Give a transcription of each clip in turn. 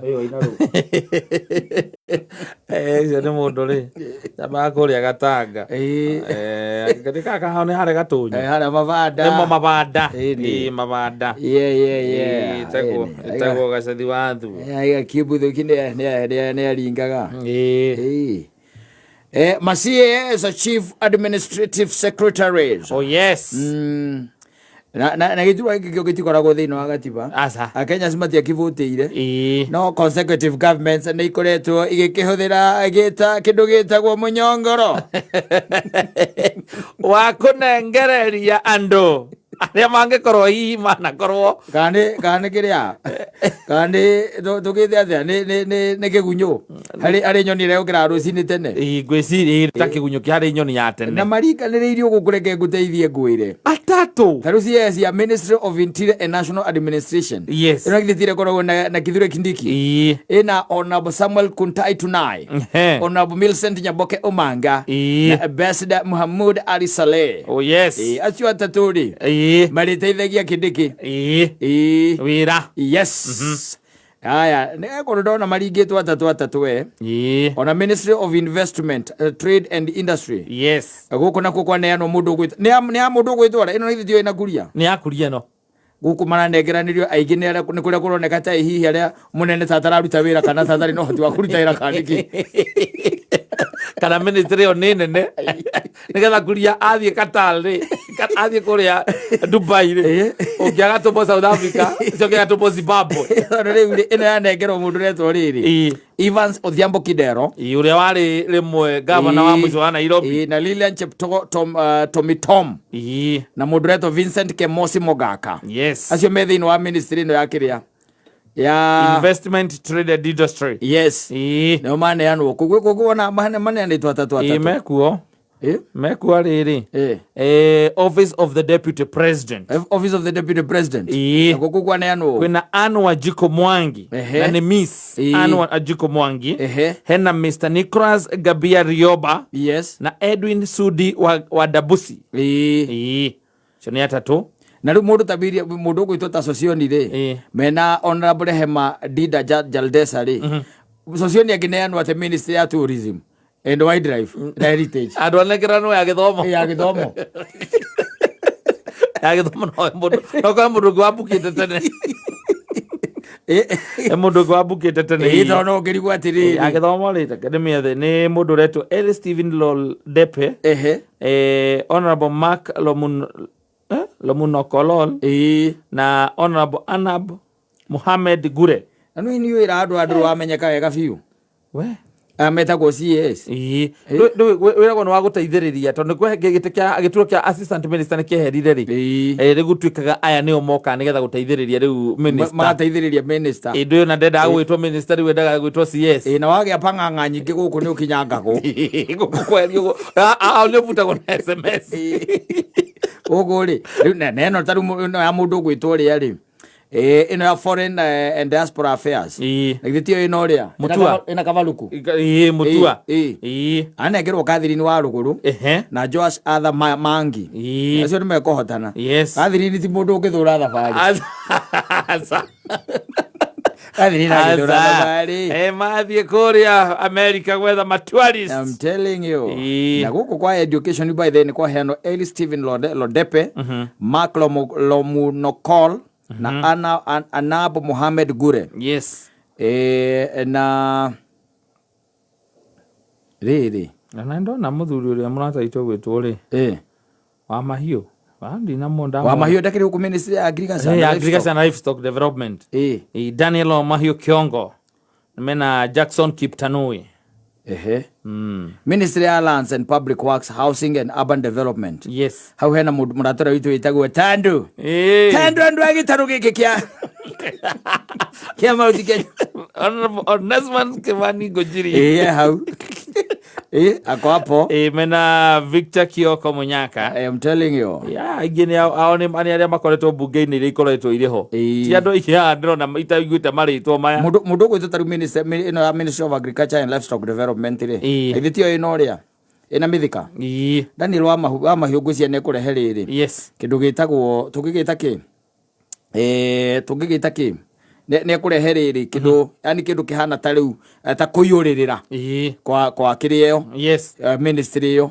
Eyo inaru. Nĩ mũndũ rĩ nyambaga kũrĩa gatanga katika kahane harĩa gatunyu Harĩa mabanda. nĩmo mabanda mabanda itagwo gacathi wa thu Kibutho nĩ aringaga. Masie is a chief administrative secretary. Oh yes. Na gĩturwa gĩkĩ gĩtikoragwo thĩinĩ wa gatiba. Akenya matiakĩvũtĩire no consecutive governments nĩ ikoretwo igĩkĩhũthĩra kĩndũ gĩtagwo mũnyongoro wa kũnengereria andũ arĩa mangĩkorwo hihi manakorwo kana kĩrĩa kana tũgĩte atĩa nĩ kĩgunyũ harĩ nyoni ĩrĩa yũkĩraga rũcinĩ tene ngwĩciria ta kĩgunyũ kĩa harĩ nyoni ya tene na marikanĩrĩirio gũkũreke ngũteithie ngwĩre atatũ tarũ cia Ministry of Interior and National Administration. Yes. Ĩno gĩthire koragwo na Kithure Kindiki ĩna Honorable Samuel Kuntai Tunai, Honorable Millicent Nyaboke Omanga na Ambassador Muhammad Ali Saleh. Oh yes. Acio atatũ rĩ marĩteithagia Kindiki wĩra. Yes. Aya nĩgũkorwo ndona maringĩtwo atatũ ona Ministry of Investment, Trade and Industry. Yes. Gũkũ nakuo kwaneanwo mũndũ ũgwĩtwo nĩ mũndũ ũgwĩtwara ĩno nĩ ithio ĩna kuria nĩ akuria no gũkũ maranengeranĩrio aingĩ nĩ kũrĩa kũroneka ta hihi arĩa mũnene tata araruta wĩra kana tata no hoti wa kũruta wĩra kandĩki kana ministry ĩyo nĩ nene nĩgetha kuria athiĩ Qatar rĩ athiĩ kũrĩa Dubai rĩ ũngĩ agatũmwo South Africa ũcio ũngĩ agatũmwo Zimbabwe rĩu ĩno yanengerwo mũndũ ũretwo rĩrĩ Evans Odhiambo Kidero ũrĩa warĩ rĩmwe gavana wa mũico wa Nairobi na Lilian Cheptoo Tom na mũndũ ũretwo Vincent Kemosi Mogaka. Yes. Acio me thĩinĩ wa ministry ĩno ya kĩrĩa ya Investment, Trade and Industry. Yes. Nĩo maneanwo kũguo ona maneanĩtwo atatũ mekuo mekuo rĩrĩ Office of the Deputy President. Office of the Deputy President. Gũkũ kwaneanwo kwĩna Anne Wanjiku Mwangi na nĩ Miss Anne Wanjiku Mwangi, hena Mr. Nicholas Gabia Rioba. Yes. Na Edwin Sudi wa Dabusi. Cio nĩ atatũ. Na rĩu mũndũ ũgwĩtwo ta Socioni rĩ mena Honorable Hema Dida Jaldesa rĩ Socioni angĩneanwo atĩ Ministry ya Tourism and Wildlife na Heritage andũ anekeranwo ya gĩthomo ya gĩthomo no kwa mũndũ ũngĩ wambũkĩte tene mũndũ ũngĩ wambũkĩte tene ĩtho no ngĩrigwo atĩrĩrĩ ya gĩthomo rĩ nĩmĩethe nĩ mũndũ ũretwo Eli Stephen Lol Depe, Honorable Mark Lomunokolol na Honorable Anab Muhammad Gure. Anu ini wĩra andũ wamenyeka wega biũ metagwo CS wĩragwo nĩ wa gũteithĩrĩria tondũ gĩturwa kĩa assistant minister nĩ kĩeherire rĩ gũtuĩkaga aya nĩo moka nĩgetha gũteithĩrĩria rĩu minister magateithĩrĩria minister ĩndũ ĩyo na ndendaga gwĩtwo minister rĩu endaga gwĩtwo CS na wagĩa pang'ang'a nyingĩ gũkũ nĩ ũkinyangagwo gũkũ kwerio nĩ ũbutagwo na SMS ũguo rĩ rĩu neno ta rĩu ya mũndũ ũgwĩtwo ũrĩa rĩ ĩno ya Foreign and Diaspora Affairs gĩtio ĩno ũrĩa ĩna Kavaluku Mutua anengerwo Catherine wa Rũgũrũ na Josh Arthur Mangi acio nĩ mekũhotana. Catherine ti mũndũ ũngĩthũra thabarĩ mathiĩ kũrĩa America gwetha matourist. I'm telling you. Na gũkũ kwa education by then kwa heano Eli Stephen Lodepe, Mark Lomunokol na Anab Muhammad Gure. Yes. Na rĩrĩ na ndona mũthuri ũrĩa mũrataitwo gwĩtwo rĩ wa mahiũ wa mahiũ ndakĩrĩ gũkũ Ministry ya Agriculture and Livestock Development. Daniel Mahiũ Kiongo mena Jackson Kiptanui. Ministry ya Lands and Public Works, Housing and Urban Development. Yes. Hau hena mũratora witũ wĩtagwo Tandu andũ a gĩtarũ gĩkĩ kĩa mauti Kenya Onesman Kimani Ngũnjiri hau ako hapo mena Victor Kioko Munyaka. I am telling you aingĩ nĩ ao nĩ arĩa makoretwo mbunge-inĩ iria ikoretwo irĩ ho ti andũ icia ndĩrona itaiguĩte marĩtwo maya mũndũ ũgwĩtwo ta rĩu Ministry of Agriculture and Livestock Development rĩ ĩthĩtio ĩno ũrĩa ĩna mĩthika Daniel wa mahiũ ngwĩcia nĩ kũrehe rĩrĩ kĩndũ gĩtagwo tũngĩgĩta kĩ ne kurehe riri kindu yani kindu kihana ta riu ta kuyuririra kwa kiriyo ministry yo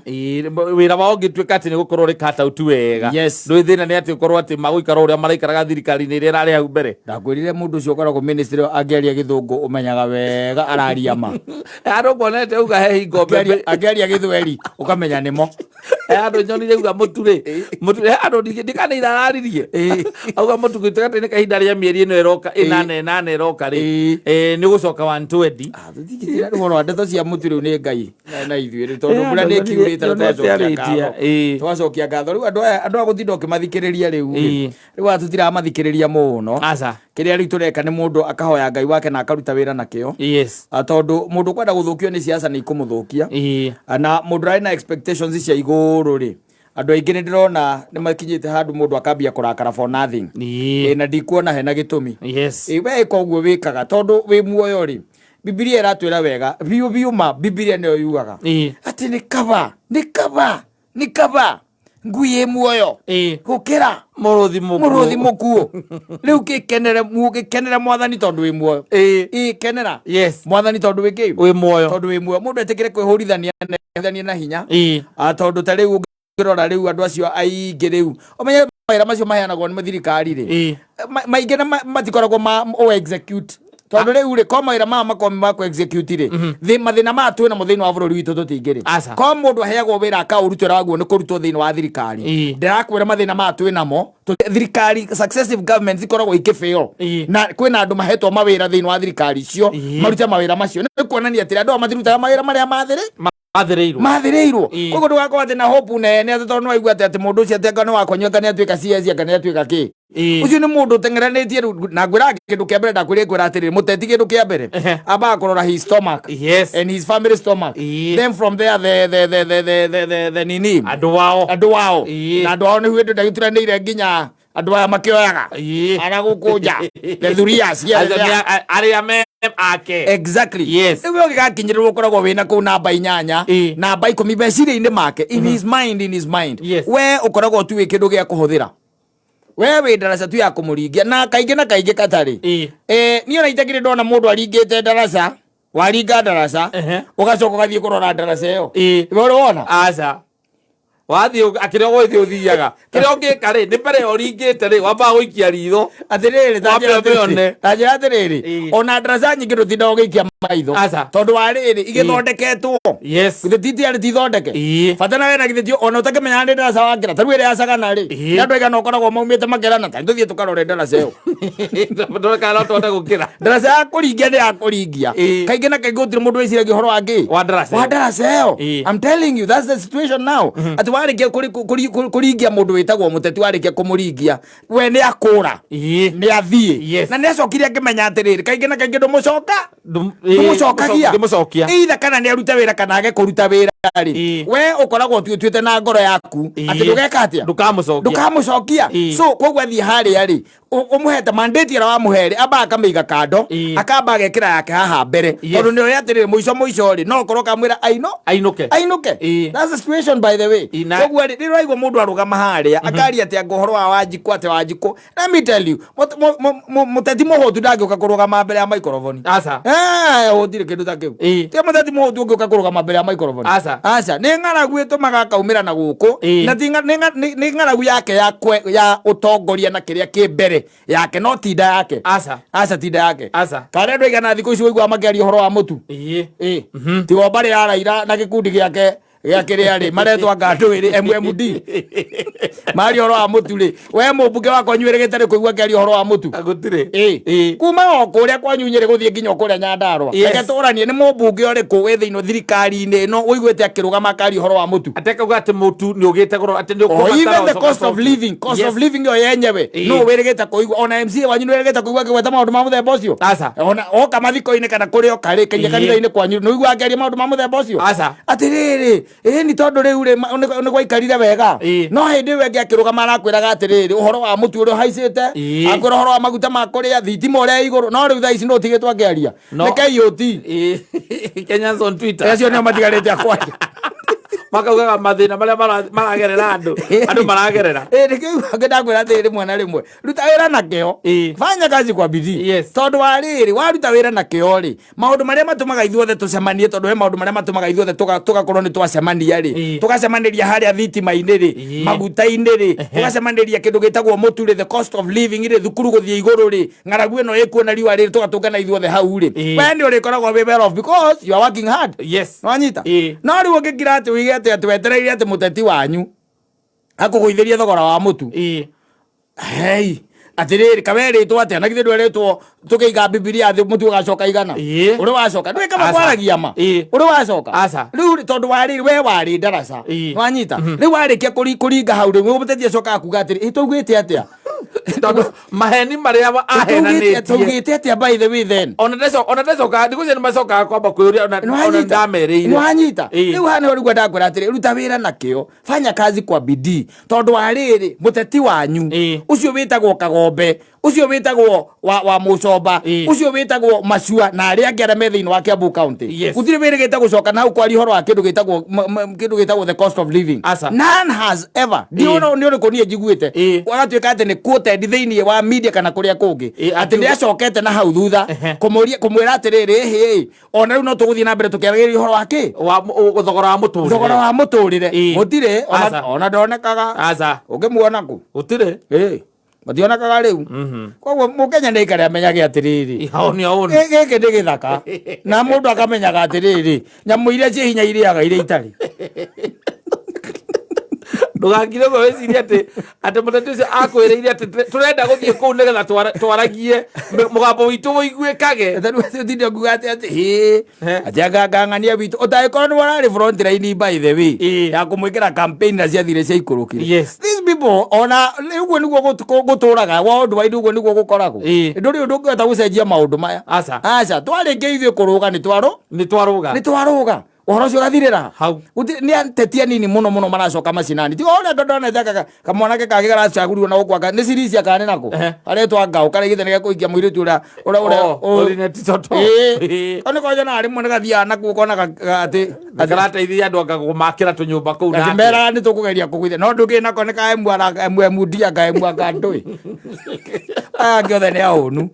wira wao ngitwika ati ni gukorwo rikata utu wega ndui thina ni ati ukorwo ati maguikara uria maraikaraga thirikari ni rira ri hau mbere ndakwirire mundu ucio ukoragwo ministry angeria githungu umenyaga wega araria ma aro konete uga he hingo mbere angeria githweri ukamenya nimo ando nyonire uga muture ando ndikana irararirie auga mutukite ati ni kahinda ria mieri ino iroka 8 iroka ri ni gucoka 120 thikitira ruhoro ndeto cia muture ni ngai na ithuire tondu mbura ni kiurite twacokia ngatho riu andu aguthinda ukimathikiriria riu atutira amathikiriria muno kiria riu tureka ni mundu akahoya ngai wake na akaruta wira nakio tondu mundu kwenda guthukio ni siasa ni ikumuthukia na mundu rai na expectations cia iguru ri andu aingi ni ndirona ni makinyite handu mundu akambia kurakara for nothing na ndikuona hena gitumi we koguo wikaga tondu wi muoyo ri Biblia iratwira wega biu ma Biblia niyo yugaga ati ni kaba nguye muoyo gukira muruthi mukuo riu gikenere mwathani tondu wi muoyo kenera mwathani tondu wi muoyo mundu etikire kwihurithania na hinya tondu ta riu ngirora riu andu acio aingi riu omenye mawira macio maheanagwo ni mathirikari ri maingi na matikoragwo o execute tondu riu ri ko mawira makomi ma ku execute ri mathina ma twina muthini wa bururi witu tutingiri ko mundu aheagwo wira akaurutira waguo ni kurutwo thini wa thirikari ndirakwira mathina ma twina mo thirikari successive governments ikoragwo ikifail na kwina andu mahetwo mawira thini wa thirikari cio maruta mawira macio ni kuonania ati andu amathirutaga mawira maria mathireirwo koguo ndugakorwo ati na hope nene ati tondu waigua ati mundu ucio ati anga no wakonywa kana atuika CS kana atuika ki ucio ni mundu tengeranitie na ngwira kindu kia mbere ndakwire ngwira atiri muteti kindu kia mbere aba kurora his stomach and his family stomach then from there the nini andu wao na andu wao ni hwendo ndagituranire nginya andu aya makioyaga ana gukunja the thurias aria me ake exactly ewe gigakinyirwo koragwo wina ku namba 8 namba 10 beciria-ini make in his mind we ukoragwo tu wi kindu gia kuhuthira we wi darasa tu ya kumuringia na kaingi katari ni ona itakire ndona mundu aringite darasa waringa darasa ugacoka gathie kurora darasa iyo we wona aca wathi akire gothi uthiaga kire ongika ri ni mbere oringite ri wamba guikia ritho atiriri tajira atiriri ona darasa nyingi rutinda ugiikia maitho tondu wa riri igithondeketwo githititi ari tithondeke fatana wena githitio ona utakimenya ndi darasa wangira taru iri acagana ri andu igana ukoragwo maumite makerana ta tuthie tukarore darasa iyo ndoreka tonda gukira darasa ya kuringia ni ya kuringia kaingi na kaingi utiri mundu wiciragia uhoro wangi wa darasa iyo I'm telling you that's the situation now warikia kuringia mundu witagwo muteti warikia kumuringia we ni akura ni athie na ni acokire akimenya atiriri kaingi na kaingi ndumucokagia either kana ni aruta wira kana age kuruta wira ri we ukoragwo tuituite na ngoro yaku ati ndugeka atia ndukamucokia so koguo athie haria ri umuhete mandate ara wa muhere aba akamiga kando akamba agekira yake haha mbere tondu ni oya atiriri muico ri no ukorwo kamwira ainuke that's the situation by the way koguo ri riraigwo mundu arugama haria akari ati ngohoro wa Wanjiku ati Wanjiku let me tell you muteti muhutu ndangioka kurugama mbere ya microphone hutire kindu ta kiu ti muteti muhutu ungioka kurugama mbere ya microphone aca ni ng'aragu itumaga akaumira na guku na ni ng'aragu yake ya utongoria na kiria ki mbere yake no tinda yake aca tinda yake kana andu igana thiku ici waigua makiaria uhoro wa mutu tigo mbari ya Raila na gikundi giake giakiria ri maretwa ngandwiri MMD mari horo wa mutu ri we mumbuge wakwa nywire gitari kuigua kiari horo wa mutu agutire kuma o kuria kwanyu nyire guthie nginya kuria Nyandarua reke turanie ni mumbunge ori ku we thiino thirikari-ini no uiguite akirugama kari horo wa mutu ateka ati mutu ni ugite goro ati ni even the cost of living yo yenyewe no wirigite kuigua ona MC wanyu wirigite kuigua kigweta maundu ma muthemba ucio ona oka mathiko-ini kana kuria kari kinya kanitha-ini kwanyu no uigua akiaria maundu ma muthemba ucio atiriri ni tondu riu ri ni gwaikarire wega no hindi wengi akirugama arakwiraga atiriri uhoro wa mutu uri haicite akwira uhoro wa maguta ma kuria thitima uria iguru no riu thaici no tigitwo akiaria rekei uti Kenyans on Twitter acio nio matigarite akwaria makaugaga mathina maria maragerera andu maragerera nikiuga ngidakwira atiri mwana rimwe ruta wira na kio fanya kazi kwa bidii tondu wa riri waruta wira na kio ri maundu maria matumaga ithuothe tucemanie tondu he maundu maria matumaga ithuothe tugakorwo ni twacemania ri tugacemaniria haria thitima-ini ri maguta-ini ri tugacemaniria kindu gitagwo mutu ri the cost of living ri thukuru guthie iguru ri ng'aragu ino ikuona riua riri tugatungana ithuothe hau ri we ni urikoragwo wi well off because you are working hard wanyita no riu ngikira ati wige ati wetereire ati muteti wanyu akuguithirie thogora wa mutu hey atiriri kaweri tu ati anagithe ndweretwo tukiiga bibilia thi mutu ugacoka igana uri wacoka ndwe kama kwaragia ma uri wacoka riu tondu wariri we wari darasa wanyita riu warikia kuringa hau riu muteti acoka akuga atiri itugwite atia tondu maheni maria ahenanĩtie tugite atia by the way then ona ndecoka ndigucia nĩ macokaga kwamba kwĩũria ona ndamerĩire nĩwanyita rĩu hana ũrigua ndakwĩra atĩrĩ ruta wĩra na kĩo fanya kazi kwa bidii tondu wa rĩrĩ mũteti wanyu ũcio wĩtagwo Kagombe ucio wĩtagwo wa Mũcomba ucio wĩtagwo Macua na arĩa angĩ arĩa me thĩinĩ wa Kiambu County gũtirĩ wĩrĩgĩte gũcoka na hau kwaria ũhoro wa kĩndũ gĩtagwo the cost of living none has ever nĩ ũrĩkũ niĩ njiguĩte wagatuĩka atĩ nĩ quoted thĩinĩ wa media kana kũrĩa kũngĩ atĩ nĩ acokete na hau thutha kũmwĩra atĩrĩrĩ ona rĩu no tũgũthiĩ na mbere tũkĩaragĩrĩria ũhoro wa kĩ thogora wa mũtũrĩre gũtirĩ ona ndonekaga ũngĩmuona kũ gũtirĩ mationekaga riu koguo mukenya nĩ ikare amenyage atiriri gĩkĩ nĩ gĩthaka na mũndũ akamenyaga atiriri nyamũ iria ciĩ hinya irĩaga iria itarĩ ndugakire go weciria ati muteti ucio akwĩrĩire ati turenda gũthiĩ kũu nĩgetha twaragie mũgambo witũ ũiguĩkage tinde nguga ati angang'ania witũ ũtangĩkorwo nĩ wararĩ front line by the way ya kũmwĩkĩra campaign na ciathire cia ikũrũkire these people ona ũguo nĩguo gũtũraga waũndũ waitũ ũguo nĩguo gũkoragwo ndũrĩ ũndũ ũngĩhota gũcenjia maũndũ maya aca twarĩkia ithuĩ kũrũga nĩ twarũga ũhoro ũcio ũgathirĩra hau nĩ ateti anini mũno maracoka macinani tiga ũrĩa ndonete kamwanake kangĩ karacagũrirwo na gũkwa nĩ Sirisia kana nako aretwa Ngao karĩa gĩthene gĩa kũikia mũirĩtu ũrĩa nĩ kwaja na rĩmwe nĩ gathiaga nakuo kona atĩ karateithia andũ akagũmakĩra tũnyũmba kũu nake mera nĩ tũkũgeria kũgwithia no ndũkĩ nako nĩ kaemu ndia kaemu akandũĩ aya angĩ othe nĩ aũnu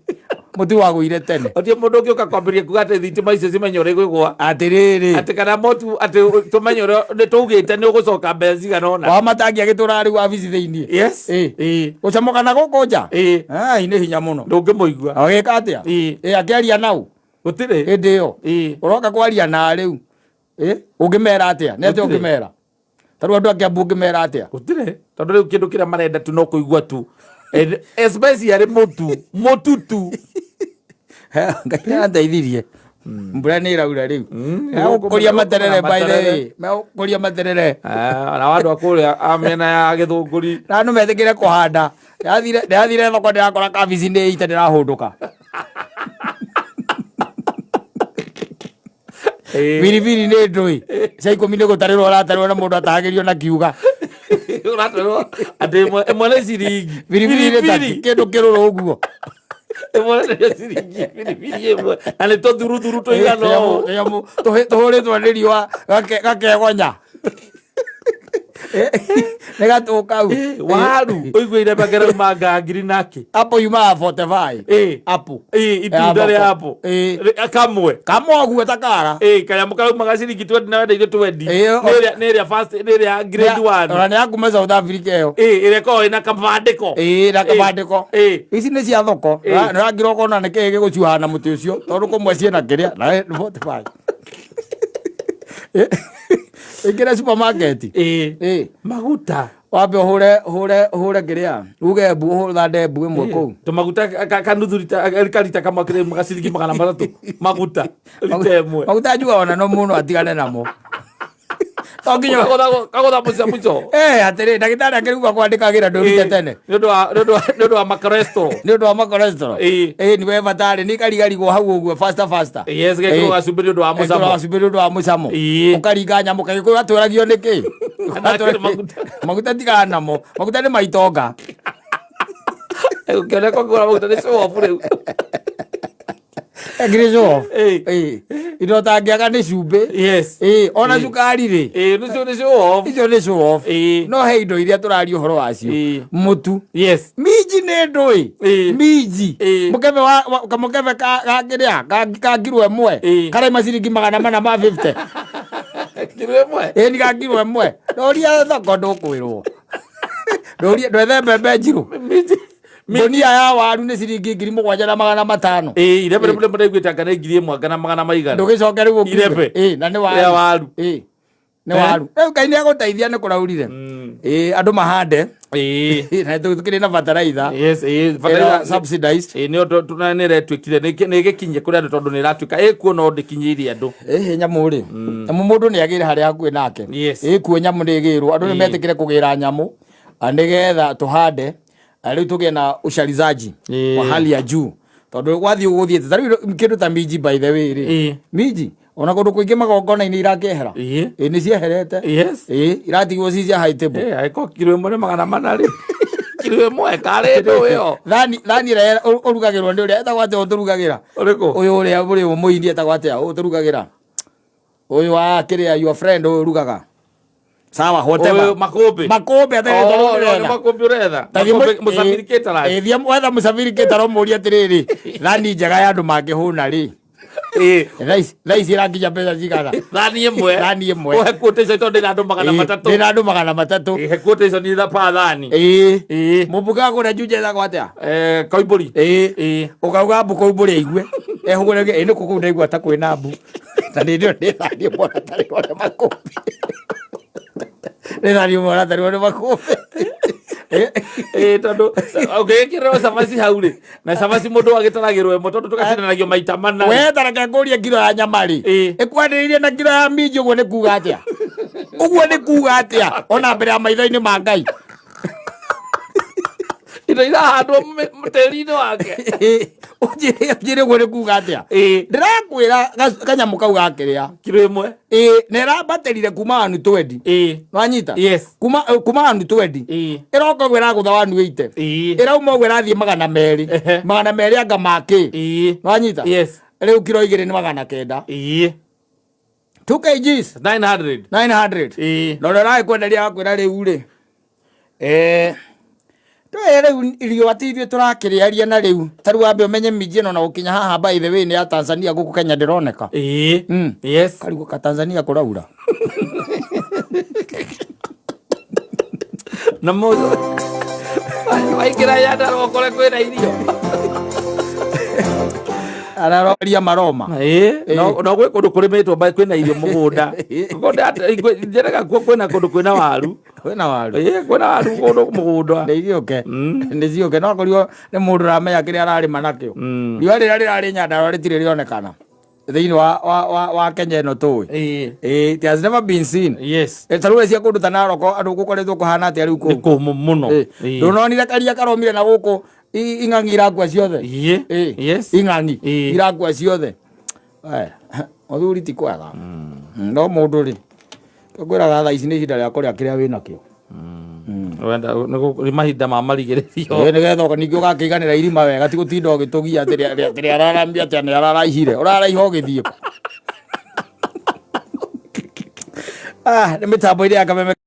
muti wagũire tene otie mũndũ ũngĩũka kwambĩrĩria kuga atĩ thitima icio cimenye ũrĩa igũĩgwa atĩrĩrĩ atĩ kana motu atĩ tũmenye ũrĩa nĩ tũugĩte nĩ ũgũcoka mbere cigana ũna wa matangi agĩtũra rĩu wabici thĩinĩ gũcamoka na gũkũ nja nĩ hinya mũno ndũngĩmũigua agĩka atĩa akĩaria nau gũtirĩ hĩndĩ ĩyo ũroka kwaria na rĩu ũngĩmera atĩa nĩ atĩ ũngĩmera tarĩu andũ a Kiambu ũngĩmera atĩa gũtirĩ tondũ rĩu kĩndũ kĩrĩa marenda tu no kũigua tu especially mũtu tu Ngai andeithirie mbura nĩ ĩraura rĩu gũkũria materere by the way gũkũria materere na andũ a kũrĩa amena ya Gĩthũngũri na no metĩkĩre kũhanda ndĩrathire thoko ndĩrakora kabici nĩ ita ndĩrahũndũka biribiri nĩ ndũĩ cia ikũmi nĩ gũtarĩrwo ũratarĩrwo na mũndũ atagĩrio na kiuga ũratarĩrwo atĩ ĩmwe nĩ ciringi biribiri nĩ tati kĩndũ kĩrũrũ ũguo ĩmwe nĩ ciringi biribiri ĩmwe na nĩ tũthuruthuru tũigana ũũ tũhũrĩtwo nĩ riũa gakegonya nĩ gatũka u waru ũiguĩire magera manga ngiri nake apo yumaga 45 apo itunda rĩa apo kamwe ũguo takara kanyamũ karaumaga ciringi 20 na wendeire 20 nĩ ĩrĩa first nĩ ĩrĩa grade 1 ona nĩ yakuma South Africa ĩyo ĩrĩa ĩkoragwo ĩna kabandĩko na kabandĩko ici nĩ cia thoko nĩrangira ũkona nĩ kĩĩ gĩgũcuhaga na mũtĩ ũcio tondũ kũmwe ciĩna kĩrĩa na 45 ikira supermarket maguta wambe hũre kĩrĩa uge mbu hũthande mbu ĩmwe kũu tũmaguta kanuthu karita kamwe kĩrĩ magaciringi 300 maguta rita ĩmwe maguta njuga ona no mũno atigane namo kagũtha mũico atĩrĩ ndagĩtarĩ akĩrigua kwandĩkagĩra ndũrute tene nĩ ũndũ wa makorestro nĩwe batarĩ nĩ karigarigo hau ũguo faster gĩkĩrwo gacumbĩ nĩ ũndũ wa mũcamo ũkaringa nyamũ kagĩkũyũ atũragio nĩkĩ maguta tigana namo maguta nĩ maitonga ũkĩoneka ũkĩgũra maguta nĩ show off rĩu indo tangĩaga nĩ cumbĩ. Yes. Ona cukari rĩ. Nĩcio show off. Icio nĩ show off. No he indo iria tũraria ũhoro wacio. Mũtu. Yes. Minji nĩ ndũĩ. Minji. Kamũkebe kagĩrĩa ka ngiro ĩmwe. Karaima ciringi 450. Kiro ĩmwe. Ni ka ngiro ĩmwe. Ndoria thoko ndũkwĩrwo. Ndwethe mbembe njirũ. Bonia ya waru nĩ ciringi 7,500. Irebe mũraiguĩte kana 1,200. Ndũgĩcoke rĩu irebe. Na nĩ waru. Nĩ waru. Rĩu Ngai nĩagũteithia nĩ kũraurire. Andũ mahande. Na tũkĩrĩ na bataraitha. Yes, bataraitha subsidized. Nĩo nĩretwĩkire nĩgĩkinyie kũrĩ andũ tondũ nĩratwĩka kuona ndĩkinyĩirie andũ. Nyamũ rĩ. Nyamũ mũndũ nĩagĩre harĩa hakuhĩ nake. Kuo nyamũ nĩgĩrwo. Andũ nĩmetĩkĩre kũgĩra nyamũ nĩgetha tũhande. Rĩu tũgĩe na usharizaji wa hali ya juu tondũ wathiĩ ũgũthiĩte tarĩu kĩndũ ta minji by the way rĩ. Minji ona kũndũ kũingĩ magongona-inĩ irakĩehera. Nĩ cieherete. Iratigwo ci cia high table. Aĩkorwo kiro 1 nĩ 400 rĩ. Kiro 1 karĩ ndũ ĩyo. Thani ĩrĩa ũrugagĩrwo nĩ ũrĩa etagwo atĩa ũtũrugagĩra. Ũrĩkũ? Ũyũ ũrĩa ũrĩ mũhindi etagwo atĩa ũtũrugagĩra. Ũyũ wa kĩrĩa your friend ũyũ ũrugaga. Sawa whatever. Makũmbĩ atĩrĩ makũmbĩ ũretha. Mũsafiri kĩtara. Wetha mũsafiri kĩtara ũmũria atĩrĩrĩ. Thani njega ya andũ mangĩhũna rĩ. Thaa ici ĩrakinya mbeca cigana. Thani ĩmwe. Ũhe quotation tondũ ndĩna andũ 300. Ndĩna andũ 300. He quotation itha pa thani. Mũmbuka kũrĩa njunje ĩthagwo atĩa? Koimbũri. Ũkauga mbu Koimbũri aigue. Ehũgũrege nĩ kũkũ ndaigua ta kwĩna mbu. Na nĩndĩo ndĩthanie mwana tarĩ wothe makũmbĩ. Nĩthani mwana tarĩ wothe makũmbĩ. Tondũ ũngĩgĩkĩrĩrwo cabaci hau rĩ na cabaci mũndũ agĩtaragĩrwo ĩmwe tondũ tũgacindanagio maita mana. We tareke ngũrie kiro ya nyama rĩ. Ĩkwanĩrĩirie na kiro ya minji ũguo nĩ kuuga atĩa? Ũguo nĩ kuuga atĩa? Ona mbere ya maitho-inĩ ma Ngai. Indo irahandwo tĩri-inĩ wake. Ũnjĩre ũguo nĩ kuuga atĩa? Ndĩrakwĩra kanyamũ kau gakĩrĩa. Kiro 1. Na ĩrambatĩrire kuma wanu 20. Nwanyita? Yes. Kuma wanu 20. Ĩroka ũguo ĩragũtha wanu 80. Ĩrauma ũguo ĩrathiĩ 200. 200 anga makĩ. Nwanyita? Yes. Rĩu kiro 2 nĩ 900. 2 kgs. 900. 900. Na ũrĩa ũragĩkwenderia akwĩra rĩu rĩ. Rĩu irio atithio tũrakĩrĩaria na rĩu tarĩu wambe ũmenye minji ĩno na gũkinya haha by the way nĩ ya Tanzania gũkũ Kenya ndĩroneka. Yes. Karigũ ka Tanzania kũraura. Na mũndũ waingĩra yanda ũkore kwĩna irio. Araroria maroma. No gwĩ kũndũ kũrĩmĩtwo kwĩna irio mũgũnda. Njerega kwĩna kũndũ kwĩna waru. Kwĩna waru. Kwĩna waru kũndũ mũgũnda. Nĩciũke no korio nĩ mũndũ ũramenya kĩrĩa ararĩma nakĩo. Riũa rĩrĩa rĩrarĩ Nyandarũa rĩtirĩ rĩonekana thĩinĩ wa Kenya ĩno tũĩ. It has never been seen. Yes. Tarĩu cia kũndũ ta Narok andũ gũkoretwo kũhana atĩa rĩu kũu. Nĩ kũmũ mũno. Ndũnonire karia karomire na gũkũ ing'ang'i irakua ciothe. Yes. Ing'ang'i irakua ciothe. Mũthuri ti kwega. No mũndũ rĩ ngwĩraga thaa ici nĩ ihinda rĩa kũrĩa kĩrĩa wĩnakĩo. Nĩ mahinda ma marigĩrĩrio. Nĩgetha ningĩ ũgakĩiganĩra irima wega ti gũtinda ũgĩtũgia atĩ ararambia atĩ nĩ araraihire ũraraiha ũgĩthiĩ. Nĩ mĩtambo ĩrĩa ya Kameme.